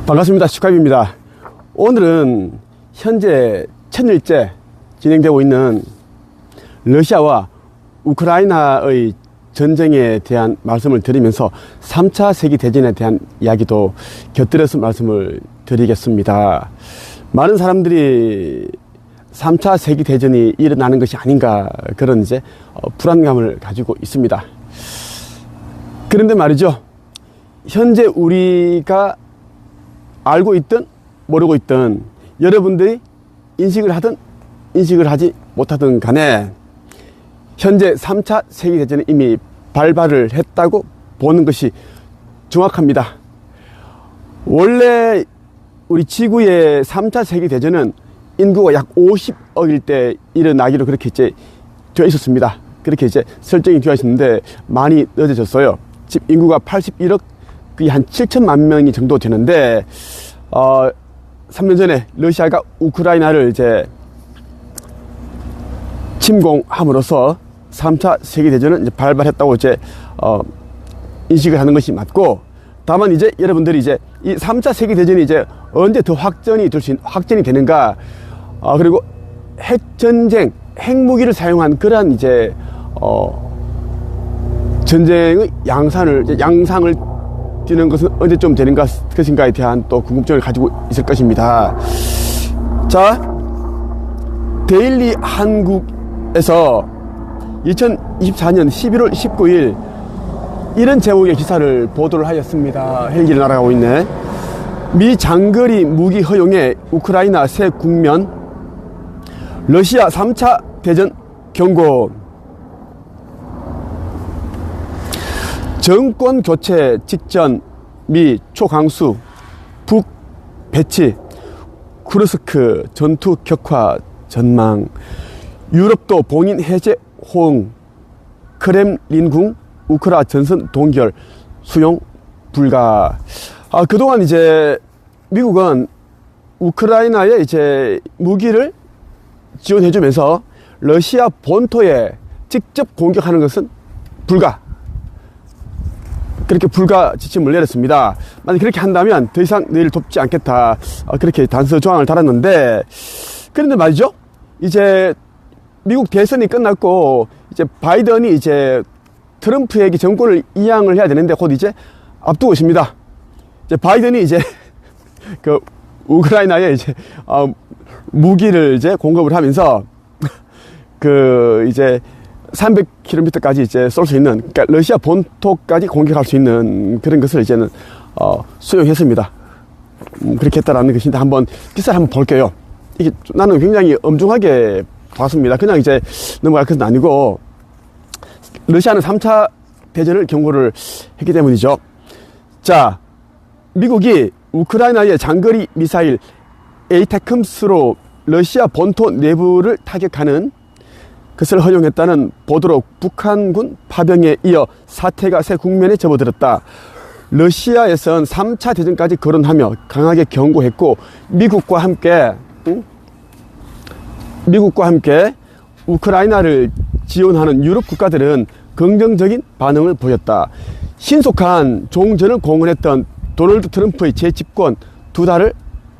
반갑습니다. 슈카입니다. 오늘은 현재 1000일째 진행되고 있는 러시아와 우크라이나의 전쟁에 대한 말씀을 드리면서 3차 세계대전에 대한 이야기도 곁들여서 말씀을 드리겠습니다. 많은 사람들이 3차 세계대전이 일어나는 것이 아닌가 그런 불안감을 가지고 있습니다. 그런데 말이죠. 현재 우리가 알고 있든 모르고 있든 여러분들이 인식을 하든 인식을 하지 못하든 간에 현재 3차 세계대전이 이미 발발을 했다고 보는 것이 정확합니다. 원래 우리 지구의 3차 세계대전은 인구가 약 50억일 때 일어나기로 그렇게 되어 있었습니다. 그렇게 설정이 되어 있었는데 많이 늦어졌어요. 지금 인구가 81억 거의 한 7천만 명이 정도 되는데 3년 전에 러시아가 우크라이나를 침공함으로써 3차 세계대전은 발발했다고 인식을 하는 것이 맞고, 다만 여러분들이 이 3차 세계대전이 언제 더 확전이 되는가, 그리고 핵전쟁, 핵무기를 사용한 그러한 전쟁의 양상을 띄는 것은 언제쯤 되는 것인가에 대한 또 궁금증을 가지고 있을 것입니다. 자, 데일리 한국에서 2024년 11월 19일 이런 제목의 기사를 보도를 하였습니다. 헬기를 날아가고 있네. 미 장거리 무기 허용에 우크라이나 새 국면, 러시아 3차 대전 경고. 정권 교체 직전 미 초강수 북 배치, 쿠르스크 전투 격화 전망, 유럽도 봉인 해제 호응, 크렘린궁 우크라 전선 동결 수용 불가. 그동안 미국은 우크라이나에 무기를 지원해주면서 러시아 본토에 직접 공격하는 것은 불가, 그렇게 불가 지침을 내렸습니다. 만약 그렇게 한다면 더 이상 너희를 돕지 않겠다, 그렇게 단서 조항을 달았는데, 그런데 말이죠, 미국 대선이 끝났고 바이든이 트럼프에게 정권을 이양을 해야 되는데 곧 앞두고 있습니다. 바이든이 그 우크라이나에 무기를 공급을 하면서 300km까지 쏠 수 있는, 그러니까 러시아 본토까지 공격할 수 있는 그런 것을 이제는 수용했습니다. 그렇게 했다라는 것인데, 한번 기사를 한번 볼게요. 이게 나는 굉장히 엄중하게 봤습니다. 그냥 넘어갈 것은 아니고, 러시아는 3차 대전을 경고를 했기 때문이죠. 자, 미국이 우크라이나의 장거리 미사일 에이테크스로 러시아 본토 내부를 타격하는 것을 허용했다는 보도로 북한군 파병에 이어 사태가 새 국면에 접어들었다. 러시아에선 3차 대전까지 거론하며 강하게 경고했고, 미국과 함께 우크라이나를 지원하는 유럽 국가들은 긍정적인 반응을 보였다. 신속한 종전을 공언했던 도널드 트럼프의 재집권 2달을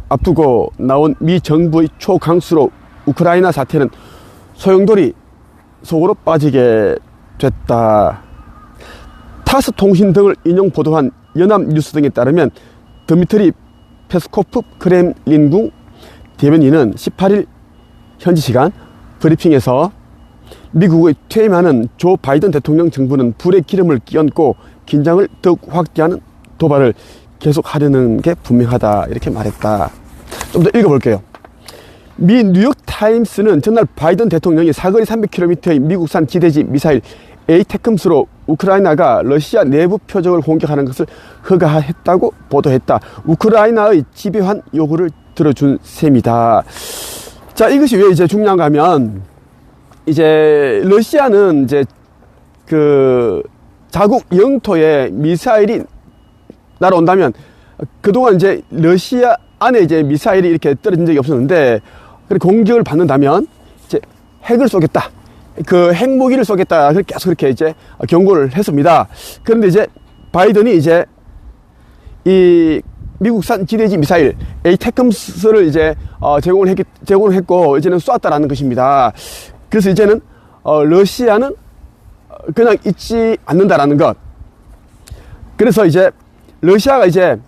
앞두고 나온 미 정부의 초강수로 우크라이나 사태는 소용돌이 속으로 빠지게 됐다. 타스 통신 등을 인용 보도한 연합뉴스 등에 따르면 드미트리 페스코프 크렘린궁 대변인은 18일 현지 시간 브리핑에서 미국의 퇴임하는 조 바이든 대통령 정부는 불에 기름을 끼얹고 긴장을 더욱 확대하는 도발을 계속하려는 게 분명하다, 이렇게 말했다. 좀 더 읽어볼게요. 미 뉴욕타임스는 전날 바이든 대통령이 사거리 300km의 미국산 지대지 미사일 에이테크스로 우크라이나가 러시아 내부 표적을 공격하는 것을 허가했다고 보도했다. 우크라이나의 집요한 요구를 들어준 셈이다. 자, 이것이 왜 중요한가 하면, 러시아는 자국 영토에 미사일이 날아온다면, 그동안 러시아 안에 미사일이 이렇게 떨어진 적이 없었는데, 공격을 받는다면 핵을 쏘겠다, 그 핵무기를 쏘겠다, 계속 그렇게 경고를 했습니다. 그런데 바이든이 이 미국산 지대지 미사일 에이테크스를 이제 제공을 했고 이제는 쏘았다라는 것입니다. 그래서 이제는 러시아는 그냥 있지 않는다라는 것. 그래서 이제 러시아가 이제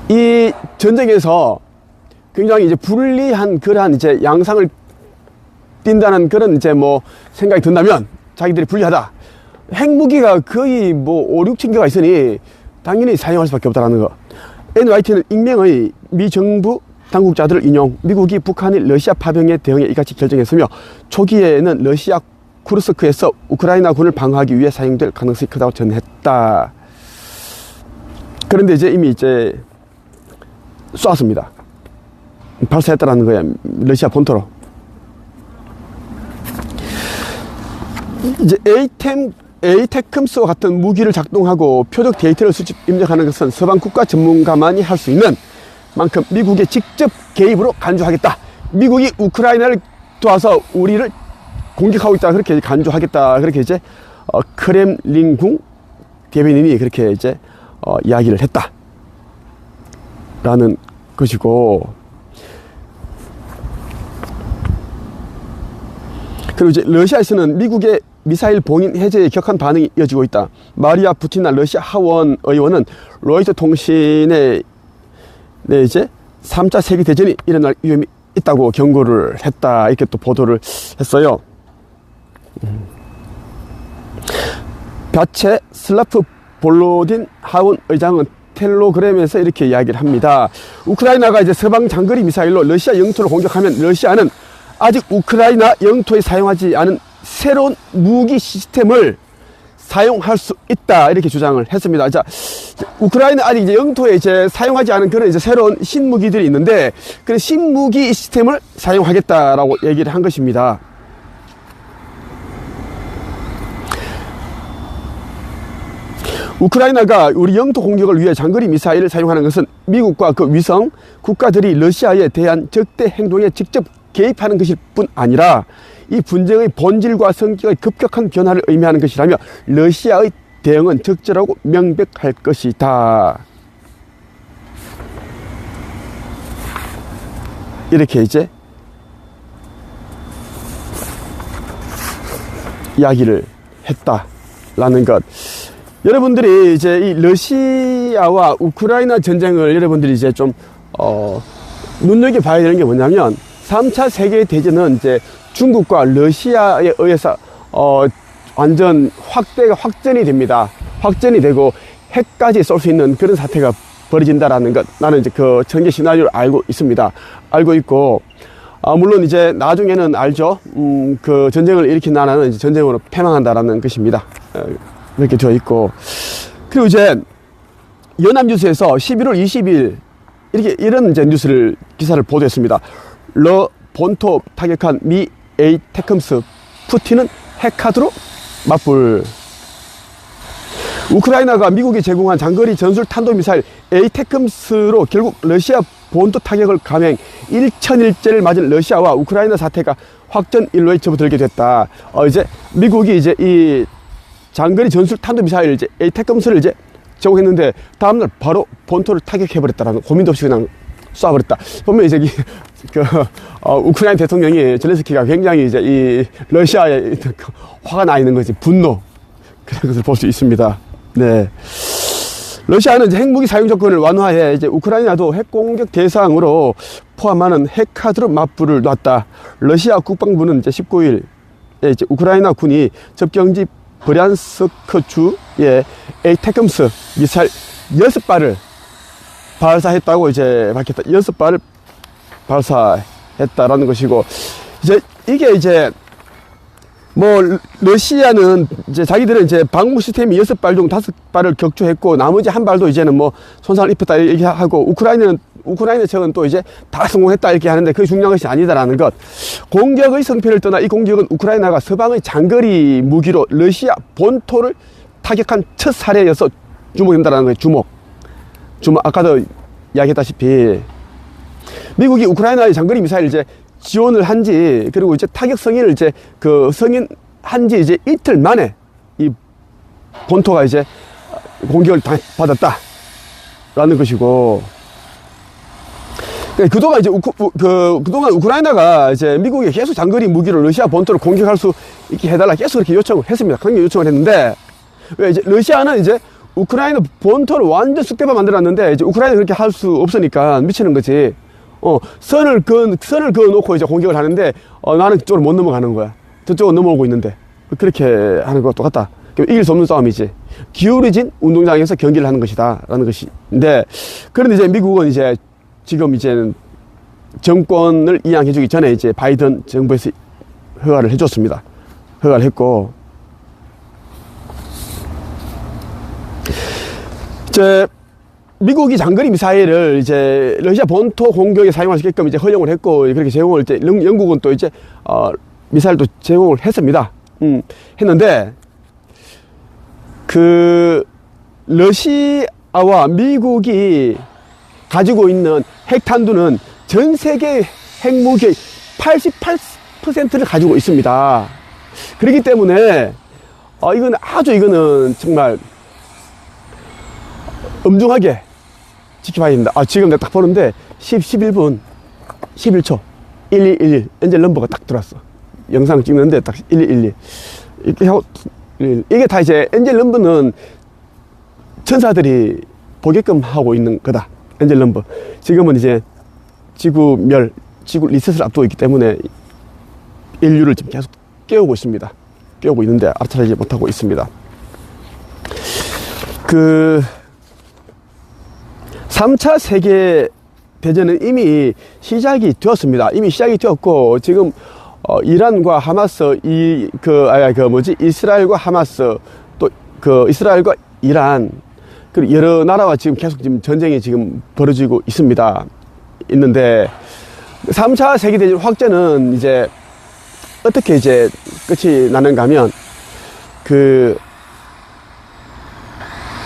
이 전쟁에서 굉장히 이제 불리한 그러한 이제 양상을 띈다는 그런 이제 뭐 생각이 든다면 자기들이 불리하다. 핵무기가 거의 뭐 5, 6천 개가 있으니 당연히 사용할 수밖에 없다는 거. NYT는 익명의 미 정부 당국자들을 인용, 미국이 북한이 러시아 파병에 대응해 이같이 결정했으며 초기에는 러시아 쿠르스크에서 우크라이나 군을 방어하기 위해 사용될 가능성이 크다고 전했다. 그런데 이제 이미 이제 쏘았습니다. 발사했다라는 거야. 러시아 본토로. 이제 에이테크스와 같은 무기를 작동하고 표적 데이터를 수집 입력하는 것은 서방 국가 전문가만이 할 수 있는 만큼 미국의 직접 개입으로 간주하겠다. 미국이 우크라이나를 도와서 우리를 공격하고 있다. 그렇게 간주하겠다. 그렇게 이제 크렘린궁 대변인이 그렇게 이제 이야기를 했다. 라는 것이고, 그리고 이제 러시아에서는 미국의 미사일 봉인 해제에 격한 반응이 이어지고 있다. 마리아 부티나 러시아 하원 의원은 로이터 통신에 이제 3차 세계대전이 일어날 위험이 있다고 경고를 했다. 이렇게 또 보도를 했어요. 벼체 슬라프 볼로딘 하원 의장은 텔레그램에서 이렇게 이야기를 합니다. 우크라이나가 이제 서방 장거리 미사일로 러시아 영토를 공격하면 러시아는 아직 우크라이나 영토에 사용하지 않은 새로운 무기 시스템을 사용할 수 있다. 이렇게 주장을 했습니다. 자, 우크라이나 아직 이제 영토에 이제 사용하지 않은 그런 이제 새로운 신무기들이 있는데, 그 신무기 시스템을 사용하겠다라고 얘기를 한 것입니다. 우크라이나가 우리 영토 공격을 위해 장거리 미사일을 사용하는 것은 미국과 그 위성 국가들이 러시아에 대한 적대 행동에 직접 개입하는 것일 뿐 아니라 이 분쟁의 본질과 성격의 급격한 변화를 의미하는 것이라며 러시아의 대응은 적절하고 명백할 것이다. 이렇게 이제 이야기를 했다라는 것. 여러분들이 이제 이 러시아와 우크라이나 전쟁을 여러분들이 이제 좀 눈여겨봐야 되는 게 뭐냐면, 3차 세계대전은 이제 중국과 러시아에 의해서 완전 확전이 됩니다. 확전이 되고 핵까지 쏠 수 있는 그런 사태가 벌어진다라는 것, 나는 이제 그 전개 시나리오를 알고 있습니다. 알고 있고, 물론 이제 나중에는 알죠. 그 전쟁을 일으킨 나라는 이제 전쟁으로 패망한다라는 것입니다. 이렇게 되어 있고, 그리고 이제 연합뉴스에서 11월 20일 이런 이제 기사를 보도했습니다. 러 본토 타격한 미 에이테크스, 푸틴은 핵카드로 맞불. 우크라이나가 미국이 제공한 장거리 전술 탄도미사일 에이테크스로 결국 러시아 본토 타격을 감행, 1000일째를 맞은 러시아와 우크라이나 사태가 확전 일로에 접어들게 됐다. 이제 미국이 이제 이 장거리 전술 탄도미사일 이제 에이테크스를 이제 제공했는데 다음날 바로 본토를 타격해버렸다라는, 고민도 없이 그냥 쏴버렸다. 보면 이제 우크라이나 대통령이 젤렌스키가 굉장히 이제 이 러시아에 화가 나 있는 거지, 분노, 그런 것을 볼 수 있습니다. 네. 러시아는 이제 핵무기 사용 조건을 완화해 이제 우크라이나도 핵 공격 대상으로 포함하는 핵카드로 맞불을 놨다. 러시아 국방부는 이제 19일 이제 우크라이나 군이 접경지 브리안스크 주의 에이테크스 미사일 6발을 발사했다고 이제 밝혔다. 6발을 발사했다라는 것이고, 이제 이게 이제 뭐 러시아는 이제 자기들은 이제 방공 시스템이 6발 중 5발을 격추했고 나머지 한 발도 이제는 뭐 손상을 입혔다 이렇게 하고, 우크라이나 측은 또 이제 다 성공했다 이렇게 하는데 그게 중요한 것이 아니다라는 것. 공격의 성패를 떠나 이 공격은 우크라이나가 서방의 장거리 무기로 러시아 본토를 타격한 첫 사례여서 주목된다라는 거예요. 주목. 아까도 이야기했다시피 미국이 우크라이나의 장거리 미사일 이제 지원을 한지, 그리고 이제 타격 승인을 이제 승인한지 이제 이틀 만에 이 본토가 이제 공격을 받았다. 라는 것이고, 그동안 이제 그동안 우크라이나가 이제 미국에 계속 장거리 무기로 러시아 본토를 공격할 수 있게 해달라 계속 이렇게 요청을 했습니다. 강력 요청을 했는데, 왜 이제 러시아는 이제 우크라이나 본토를 완전 쑥대밭 만들었는데, 이제 우크라이나 그렇게 할 수 없으니까 미치는 거지. 선을 그어놓고 이제 공격을 하는데, 나는 그쪽으로 못 넘어가는 거야. 저쪽으로 넘어오고 있는데. 그렇게 하는 거 똑같다. 이길 수 없는 싸움이지. 기울어진 운동장에서 경기를 하는 것이다. 라는 것인데, 그런데 이제 미국은 이제 지금 이제는 정권을 이양해주기 전에 이제 바이든 정부에서 허가를 해줬습니다. 허가를 했고, 미국이 장거리 미사일을 이제 러시아 본토 공격에 사용할 수 있게끔 이제 허용을 했고, 그렇게 제공을 이제 영국은 또 이제 미사일도 제공을 했습니다. 했는데 러시아와 미국이 가지고 있는 핵탄두는 전 세계 핵무기의 88%를 가지고 있습니다. 그렇기 때문에 이거는 정말 엄중하게 지켜봐야 됩니다. 지금 내가 딱 보는데 11분 11초 1111 엔젤 넘버가 딱 들어왔어. 영상 찍는데 딱 1111 이렇게 하고, 이게 다 이제 엔젤 넘버는 천사들이 보게끔 하고 있는 거다. 엔젤 넘버. 지금은 이제 지구 리셋을 앞두고 있기 때문에 인류를 지금 계속 깨우고 있습니다. 깨우고 있는데 알아차리지 못하고 있습니다. 3차 세계대전은 이미 시작이 되었습니다. 이미 시작이 되었고, 지금, 이란과 하마스, 이스라엘과 하마스, 또, 이스라엘과 이란, 그리고 여러 나라와 지금 계속 지금 전쟁이 지금 벌어지고 있는데, 3차 세계대전 확전은 이제, 어떻게 이제 끝이 나는가 하면,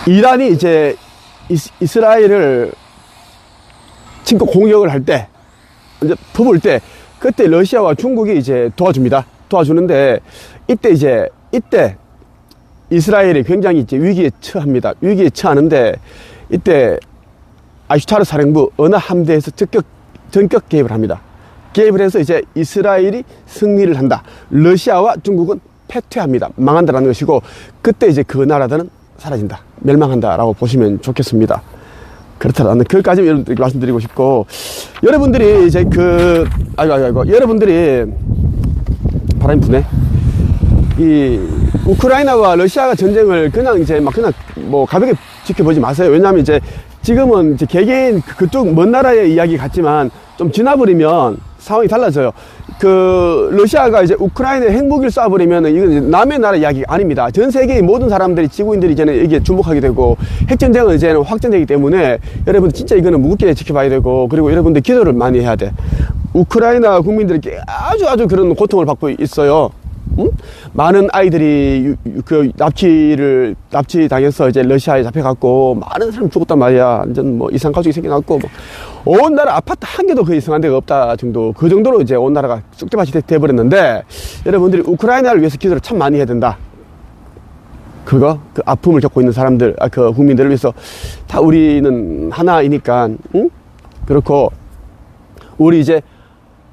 이란이 이제, 이스라엘을 침공 공격을 할 때, 이제 퍼볼 때, 그때 러시아와 중국이 이제 도와줍니다. 도와주는데, 이때 이스라엘이 굉장히 이제 위기에 처합니다. 위기에 처하는데, 이때 아이슈타르 사령부 어느 함대에서 전격 개입을 합니다. 개입을 해서 이제 이스라엘이 승리를 한다. 러시아와 중국은 패퇴합니다. 망한다라는 것이고, 그때 이제 그 나라들은 사라진다. 멸망한다라고 보시면 좋겠습니다. 그렇다라는 그것까지 여러분들께 말씀드리고 싶고, 여러분들이 이제 여러분들이 바람이 부네. 이 우크라이나와 러시아가 전쟁을 그냥 가볍게 지켜보지 마세요. 왜냐하면 이제 지금은 이제 개개인 그쪽 먼 나라의 이야기 같지만 좀 지나버리면 상황이 달라져요. 러시아가 이제 우크라이나에 핵무기를 쏴버리면 이건 이제 남의 나라 이야기가 아닙니다. 전 세계의 모든 사람들이, 지구인들이 이제는 이게 주목하게 되고, 핵전쟁은 이제는 확전되기 때문에 여러분 진짜 이거는 무겁게 지켜봐야 되고, 그리고 여러분들 기도를 많이 해야 돼. 우크라이나 국민들이 아주 그런 고통을 받고 있어요. 많은 아이들이 납치 당해서 이제 러시아에 잡혀갔고, 많은 사람이 죽었단 말이야. 완전 이상 가족이 생겨났고, 온 나라 아파트 한 개도 거의 이상한 데가 없다 정도, 그 정도로 이제 온 나라가 쑥대밭이 돼버렸는데, 여러분들이 우크라이나를 위해서 기도를 참 많이 해야 된다. 그 아픔을 겪고 있는 사람들, 국민들을 위해서 다 우리는 하나이니까, 그렇고, 우리 이제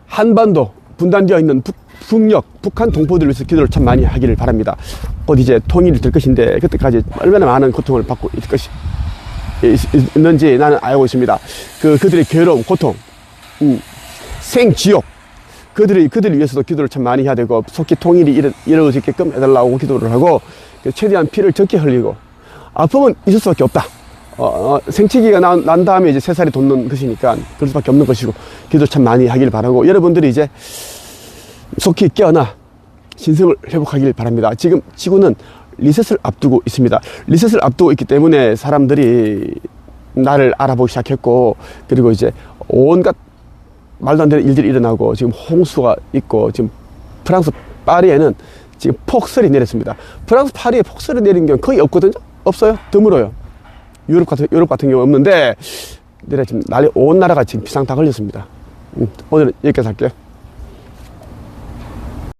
한반도 분단되어 있는 북한 동포들을 위해서 기도를 참 많이 하기를 바랍니다. 곧 이제 통일이 될 것인데, 그때까지 얼마나 많은 고통을 받고 있는지 나는 알고 있습니다. 그들의 괴로움, 고통, 생지옥, 그들을 위해서도 기도를 참 많이 해야 되고, 속히 통일이 이루어지게끔 해달라고 기도를 하고, 최대한 피를 적게 흘리고, 아픔은 있을 수밖에 없다. 생치기가 난 다음에 이제 새살이 돋는 것이니까 그럴 수밖에 없는 것이고, 기도 참 많이 하길 바라고, 여러분들이 이제 속히 깨어나 신성을 회복하길 바랍니다. 지금 지구는 리셋을 앞두고 있습니다. 리셋을 앞두고 있기 때문에 사람들이 나를 알아보기 시작했고, 그리고 이제 온갖 말도 안 되는 일들이 일어나고, 지금 홍수가 있고, 지금 프랑스 파리에는 지금 폭설이 내렸습니다. 프랑스 파리에 폭설이 내린 경우 거의 없거든요. 없어요. 드물어요. 유럽 같은 경우 없는데, 내가 지금 온 나라가 지금 비상 다 걸렸습니다. 오늘은 여기까지 할게요.